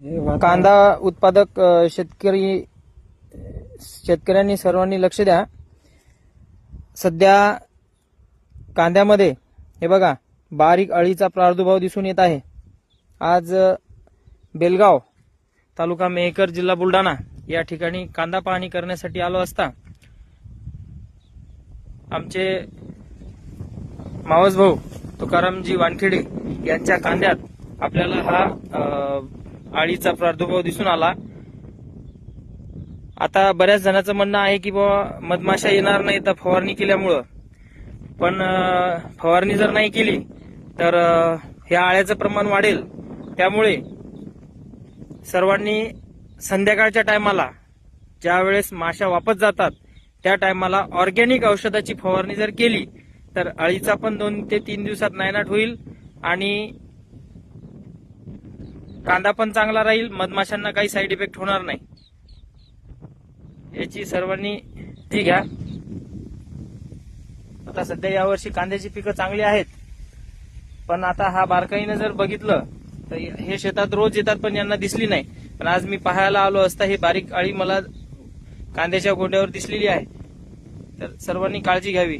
कांदा उत्पादक शेतकऱ्यांनी सर्वांनी लक्ष द्या। सध्या कांद्यामध्ये हे बघा बारीक अळीचा प्रादुर्भाव दिसून येत आहे। आज बेलगाव तालुका मेहकर जिल्हा बुलढाणा या ठिकाणी कांदा पाहणी करण्यासाठी आलो असता आमचे मावस भाऊ तुकारामजी वानखेडे यांच्या कांद्यात आपल्याला हा अळीचा प्रादुर्भाव दिसून आला। आता बऱ्याच जणांचं म्हणणं आहे की बाबा मधमाशा येणार नाही तर फवारणी केल्यामुळं, पण फवारणी जर नाही केली तर हे आळ्याचं प्रमाण वाढेल। त्यामुळे सर्वांनी संध्याकाळच्या टायमाला ज्या वेळेस माशा वापस जातात त्या टायमाला ऑर्गॅनिक औषधाची फवारणी जर केली तर अळीचा पण 2 ते 3 दिवसात नायनाट होईल आणि कांदा पण चांगला राहील, मधमाशांना काही साईड इफेक्ट होणार नाही। याची सर्वांनी ती घ्या। आता सध्या यावर्षी कांद्याची पिकं चांगली आहेत, पण आता हा बारकाईने जर बघितलं तर हे शेतात रोज येतात पण यांना दिसली नाही। पण आज मी पाहायला आलो असता ही बारीक अळी मला कांद्याच्या गोंड्यावर दिसलेली आहे। तर सर्वांनी काळजी घ्यावी।